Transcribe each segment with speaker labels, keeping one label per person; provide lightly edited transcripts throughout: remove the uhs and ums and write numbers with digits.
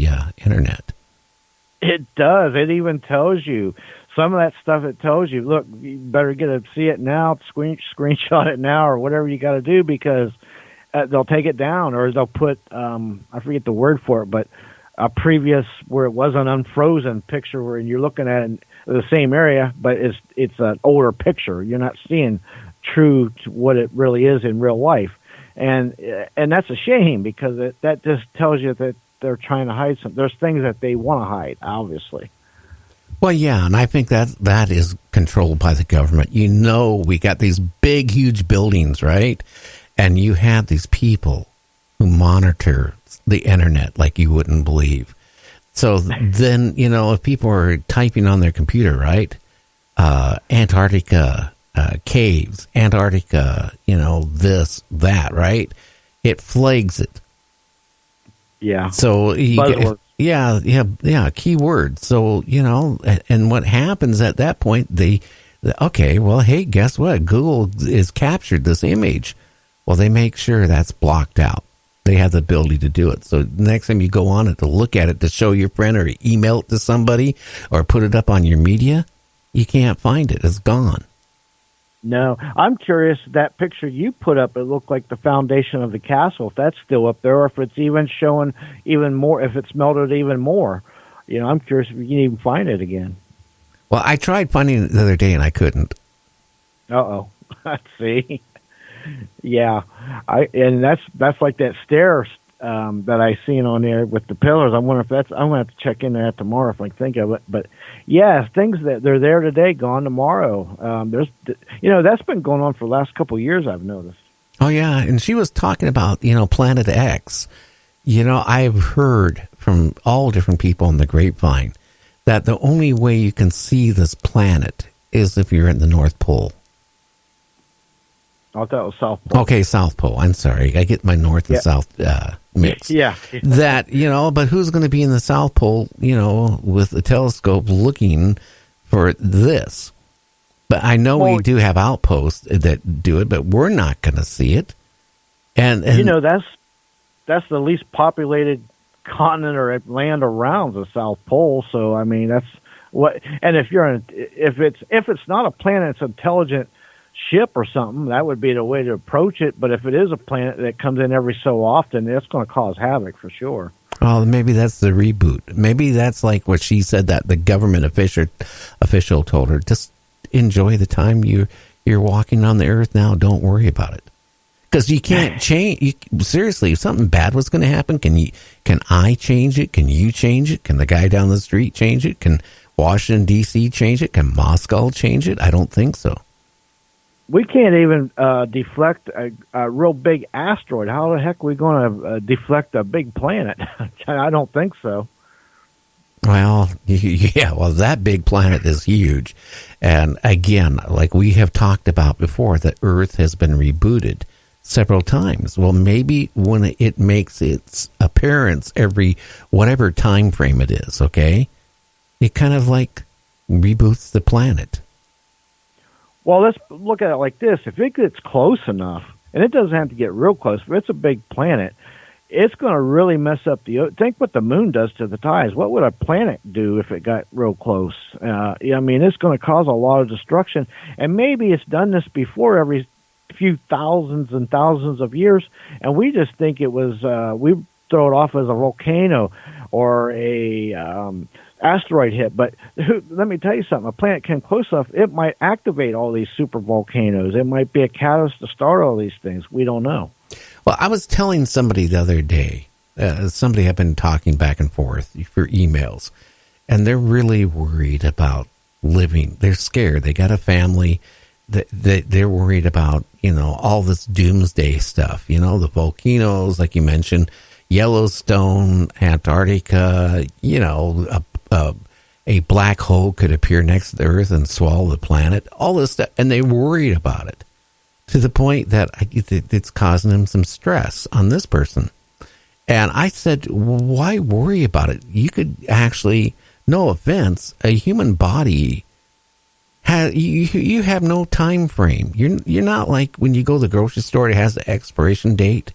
Speaker 1: the internet.
Speaker 2: It does. It even tells you some of that stuff. It tells you, look, you better see it now, screenshot it now, or whatever you got to do, because they'll take it down, or they'll put I forget the word for it, but a previous where it was an unfrozen picture where you're looking at it in the same area, but it's an older picture. You're not seeing true to what it really is in real life, and that's a shame, because that just tells you that they're trying to hide something. There's things that they want to hide, obviously.
Speaker 1: Well, yeah, and I think that is controlled by the government. You know, we got these big, huge buildings, right? And you have these people who monitor the internet like you wouldn't believe. So then, you know, if people are typing on their computer, right? Antarctica, caves, Antarctica, you know, this, that, right? It flags it.
Speaker 2: Yeah.
Speaker 1: So yeah, keywords. So, you know, and what happens at that point, okay, well, hey, guess what? Google is captured this image. Well, they make sure that's blocked out. They have the ability to do it. So next time you go on it to look at it, to show your friend or email it to somebody or put it up on your media, you can't find it. It's gone.
Speaker 2: No, I'm curious, that picture you put up, it looked like the foundation of the castle, if that's still up there, or if it's even showing even more, if it's melted even more. You know, I'm curious if you can even find it again.
Speaker 1: Well, I tried finding it the other day and I couldn't.
Speaker 2: Uh-oh. See? Yeah. And that's like that stair that I seen on there with the pillars. I wonder if I'm going to have to check into that tomorrow if I can think of it. But yeah, things that they're there today, gone tomorrow. That's been going on for the last couple of years, I've noticed.
Speaker 1: Oh yeah. And she was talking about, you know, Planet X. You know, I've heard from all different people in the grapevine that the only way you can see this planet is if you're in the North Pole.
Speaker 2: I thought it was South Pole.
Speaker 1: Okay, South Pole. I'm sorry. I get my North and South mixed.
Speaker 2: Yeah.
Speaker 1: That, you know, but who's going to be in the South Pole, you know, with a telescope looking for this? But I know we do have outposts that do it, but we're not going to see it. And
Speaker 2: you know, that's the least populated continent or land around the South Pole. So, I mean, that's what. And if it's not a planet, it's intelligent ship or something, that would be the way to approach it. But if it is a planet that comes in every so often, it's going to cause havoc for sure.
Speaker 1: Oh, maybe that's the reboot. Maybe that's like what she said, that the government official told her, just enjoy the time you're walking on the earth now. Don't worry about it. Because you can't change. Seriously, if something bad was going to happen, can I change it? Can you change it? Can the guy down the street change it? Can Washington, D.C. change it? Can Moscow change it? I don't think so.
Speaker 2: We can't even deflect a real big asteroid. How the heck are we going to deflect a big planet? I don't think so.
Speaker 1: Well, yeah, that big planet is huge. And again, like we have talked about before, the Earth has been rebooted several times. Well, maybe when it makes its appearance every whatever time frame it is, okay, it kind of like reboots the planet.
Speaker 2: Well, let's look at it like this. If it gets close enough, and it doesn't have to get real close, but it's a big planet, it's going to really mess up think what the moon does to the tides. What would a planet do if it got real close? I mean, it's going to cause a lot of destruction. And maybe it's done this before every few thousands and thousands of years, and we just think it was, we throw it off as a volcano or a asteroid hit. But let me tell you something. A planet came close enough, it might activate all these super volcanoes. It might be a catalyst to start all these things. We don't know.
Speaker 1: Well, I was telling somebody the other day, somebody had been talking back and forth for emails, and they're really worried about living. They're scared. They got a family. They're worried about, all this doomsday stuff, the volcanoes, like you mentioned, Yellowstone, Antarctica, a black hole could appear next to the Earth and swallow the planet, all this stuff. And they're worried about it to the point that it's causing them some stress on this person. And I said, why worry about it? You could actually, no offense, a human body, you have no time frame. You're not like when you go to the grocery store, it has the expiration date.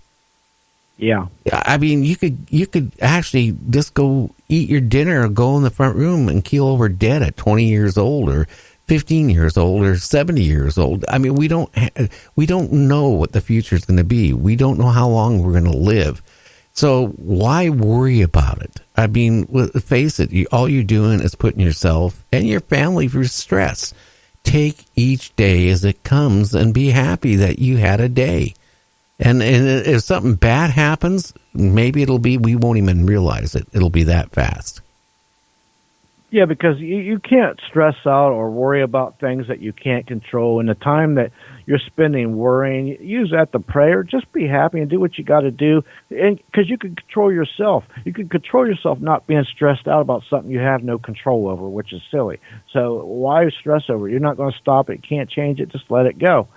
Speaker 2: Yeah.
Speaker 1: I mean, you could actually just go eat your dinner or go in the front room and keel over dead at 20 years old or 15 years old or 70 years old. I mean, we don't know what the future is going to be. We don't know how long we're going to live. So why worry about it? I mean, face it, all you're doing is putting yourself and your family through stress. Take each day as it comes and be happy that you had a day. And if something bad happens, maybe we won't even realize it. It'll be that fast.
Speaker 2: Yeah, because you can't stress out or worry about things that you can't control. And the time that you're spending worrying, use that to pray or just be happy and do what you got to do. And because you can control yourself. You can control yourself not being stressed out about something you have no control over, which is silly. So why stress over it? You're not going to stop it. Can't change it. Just let it go.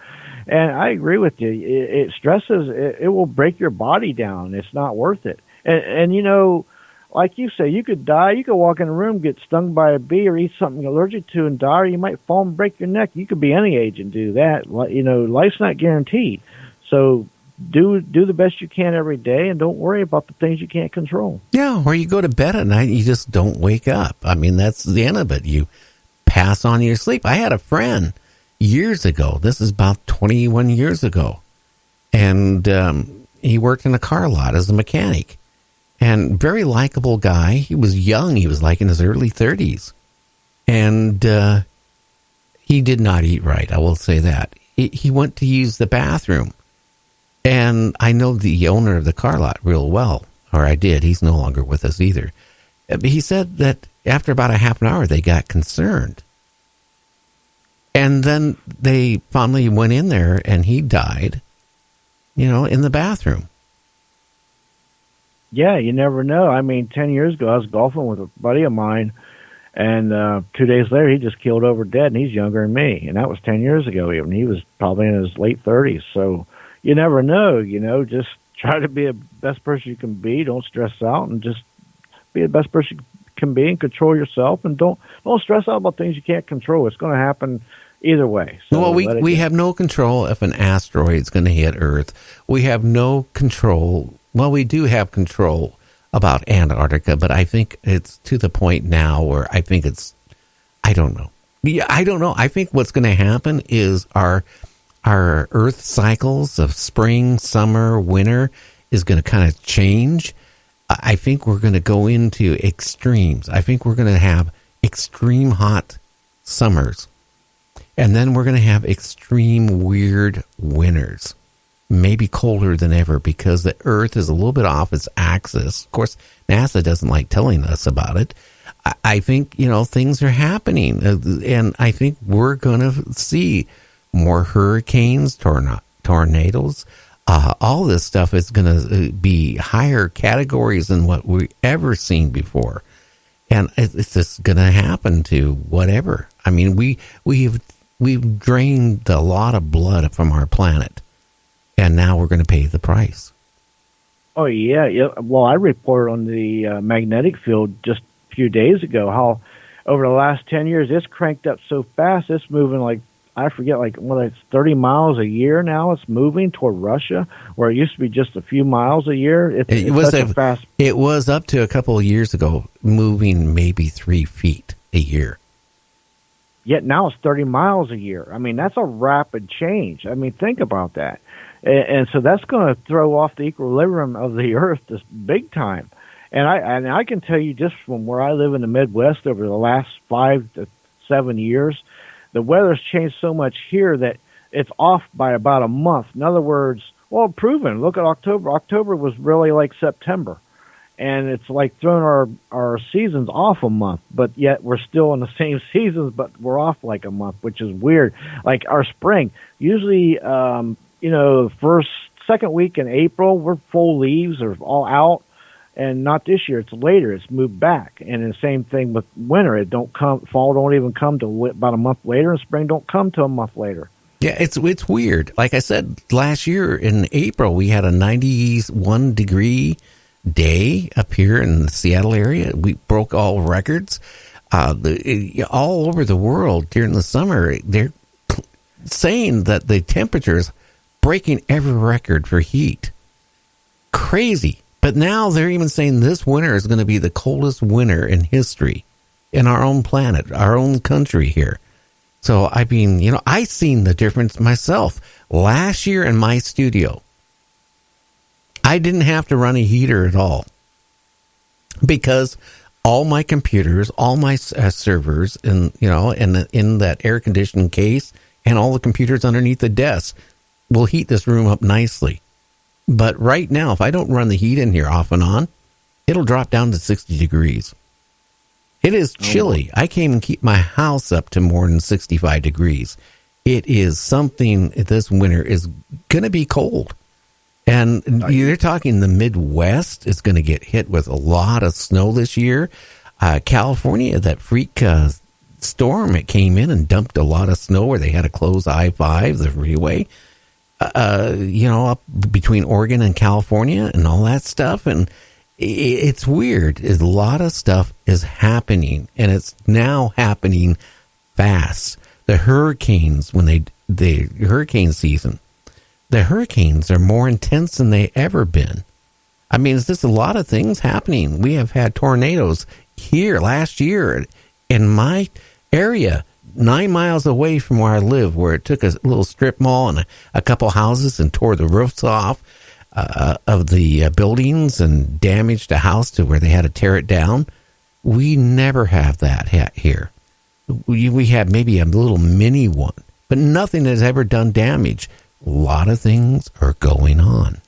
Speaker 2: And I agree with you. It stresses. It will break your body down. It's not worth it. And you know, like you say, you could die. You could walk in a room, get stung by a bee, or eat something you're allergic to and die. Or you might fall and break your neck. You could be any age and do that. You know, life's not guaranteed. So do the best you can every day, and don't worry about the things you can't control.
Speaker 1: Yeah, or you go to bed at night and you just don't wake up. I mean, that's the end of it. You pass on your sleep. I had a friend years ago. This is about 21 years ago. And he worked in a car lot as a mechanic. And very likable guy. He was young. He was like in his early 30s. And he did not eat right, I will say that. He went to use the bathroom. And I know the owner of the car lot real well. Or I did. He's no longer with us either. But he said that after about a half an hour, they got concerned. And then they finally went in there and he died, in the bathroom.
Speaker 2: Yeah, you never know. I mean, 10 years ago, I was golfing with a buddy of mine, and 2 days later, he just keeled over dead, and he's younger than me. And that was 10 years ago even. He was probably in his late 30s. So you never know, just try to be the best person you can be. Don't stress out, and just be the best person you can be and control yourself. And don't stress out about things you can't control. It's going to happen either way. So
Speaker 1: well, we have no control if an asteroid is going to hit Earth. We have no control. Well, we do have control about Antarctica, but I think it's to the point now where I think I don't know. Yeah, I don't know. I think what's going to happen is our Earth cycles of spring, summer, winter is going to kind of change. I think we're going to go into extremes. I think we're going to have extreme hot summers. And then we're going to have extreme weird winters, maybe colder than ever because the Earth is a little bit off its axis. Of course, NASA doesn't like telling us about it. I think, things are happening. And I think we're going to see more hurricanes, tornadoes. All this stuff is going to be higher categories than what we've ever seen before. And it's just going to happen to whatever. I mean, we've drained a lot of blood from our planet, and now we're going to pay the price.
Speaker 2: Oh, yeah. Well, I reported on the magnetic field just a few days ago how over the last 10 years, it's cranked up so fast, it's moving it's 30 miles a year now. It's moving toward Russia, where it used to be just a few miles a year. It
Speaker 1: was up to a couple of years ago, moving maybe 3 feet a year.
Speaker 2: Yet now it's 30 miles a year. I mean, that's a rapid change. I mean, think about that. And so that's going to throw off the equilibrium of the Earth just big time. And I can tell you just from where I live in the Midwest over the last 5 to 7 years, the weather's changed so much here that it's off by about a month. In other words, proven. Look at October. October was really like September. And it's like throwing our seasons off a month, but yet we're still in the same seasons, but we're off like a month, which is weird. Like our spring, usually, second week in April, we're full leaves or all out, and not this year. It's later. It's moved back. And the same thing with winter. Fall don't even come till about a month later, and spring don't come till a month later.
Speaker 1: Yeah, it's weird. Like I said, last year in April, we had a 91 degree day up here in the Seattle area. We broke all records. All over the world during the summer, they're saying that the temperature is breaking every record for heat. crazy. But now they're even saying this winter is going to be the coldest winter in history in our own planet, our own country here. So, I mean, you know, I seen the difference myself. Last year in my studio, I didn't have to run a heater at all because all my computers, all my servers, and you know, and in that air conditioning case, and all the computers underneath the desk will heat this room up nicely. But right now, if I don't run the heat in here off and on, it'll drop down to 60 degrees. It is chilly. I can't even keep my house up to more than 65 degrees. It is something, this winter is going to be cold. And you're talking the Midwest is going to get hit with a lot of snow this year. California, that freak storm, it came in and dumped a lot of snow where they had to close I-5, the freeway. You know, up between Oregon and California and all that stuff. And it's weird. A lot of stuff is happening, and it's now happening fast. The hurricanes, when the hurricane season, the hurricanes are more intense than they ever been. I mean, it's just a lot of things happening. We have had tornadoes here last year in my area, 9 miles away from where I live, where it took a little strip mall and a couple houses and tore the roofs off of the buildings and damaged a house to where they had to tear it down. We never have that here. We have maybe a little mini one, but nothing has ever done damage. A lot of things are going on.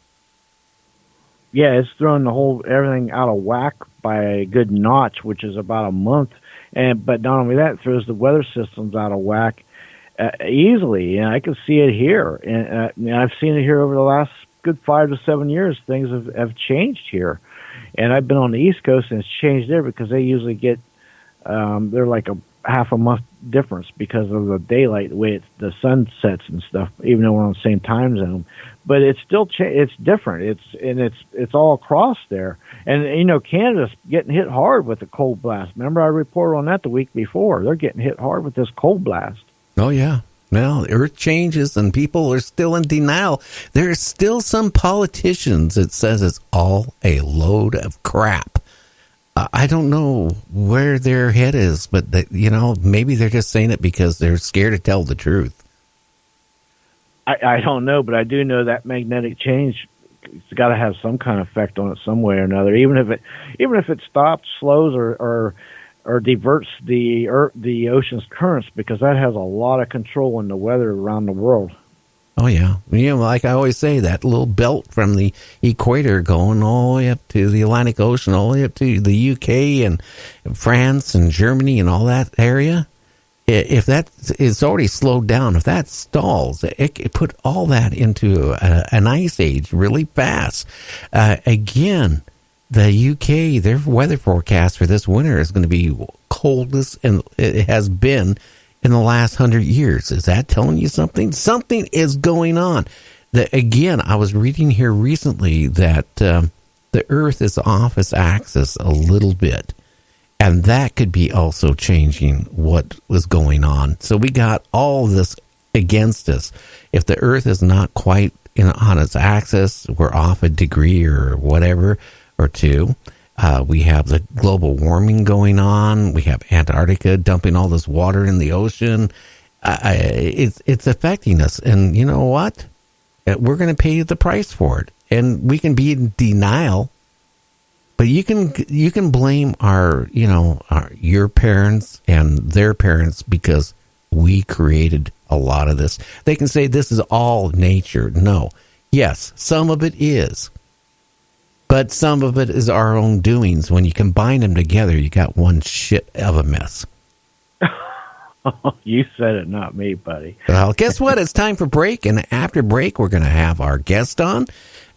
Speaker 2: Yeah, it's throwing everything out of whack by a good notch, which is about a month. But not only that, it throws the weather systems out of whack easily. And I can see it here. And I've seen it here over the last good 5 to 7 years. Things have changed here. And I've been on the East Coast, and it's changed there because they usually get, they're like a half a month difference because of the daylight, the way the sun sets and stuff, even though we're on the same time zone. But it's still it's different. It's all across there. And, you know, Canada's getting hit hard with the cold blast. Remember I reported on that the week before. They're getting hit hard with this cold blast.
Speaker 1: Oh, yeah. Well, the earth changes and people are still in denial. There's still some politicians that says it's all a load of crap. I don't know where their head is, but, you know, maybe they're just saying it because they're scared to tell the truth.
Speaker 2: I don't know, but I do know that magnetic change, it's got to have some kind of effect on it some way or another. Even if it stops, slows, or diverts the ocean's currents, because that has a lot of control in the weather around the world.
Speaker 1: Oh yeah, you know, like I always say, that little belt from the equator going all the way up to the Atlantic Ocean, all the way up to the UK and France and Germany and all that area. If that is already slowed down, if that stalls, it put all that into an ice age really fast. Again, the UK, their weather forecast for this winter is going to be coldest and it has been in the last 100 years. Is that telling you something? Something is going on. Again, I was reading here recently that the Earth is off its axis a little bit. And that could be also changing what was going on. So we got all this against us. If the Earth is not quite on its axis, we're off a degree or whatever, or two. We have the global warming going on. We have Antarctica dumping all this water in the ocean. It's affecting us. And you know what? We're going to pay the price for it. And we can be in denial. But you can blame your parents and their parents because we created a lot of this. They can say this is all nature. No. Yes, some of it is. But some of it is our own doings. When you combine them together, you got one shit of a mess.
Speaker 2: You said it, not me, buddy.
Speaker 1: Well, guess what? It's time for break. And after break, we're going to have our guest on.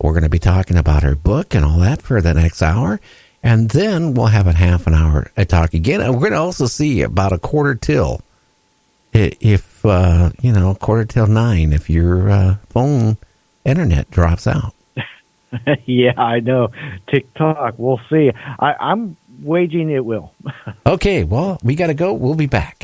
Speaker 1: We're going to be talking about her book and all that for the next hour. And then we'll have a half an hour to talk again. And we're going to also see about a quarter till. If, 9:15, if your phone internet drops out.
Speaker 2: Yeah, I know. TikTok, we'll see. I'm waging it will.
Speaker 1: Okay, well, we got to go. We'll be back.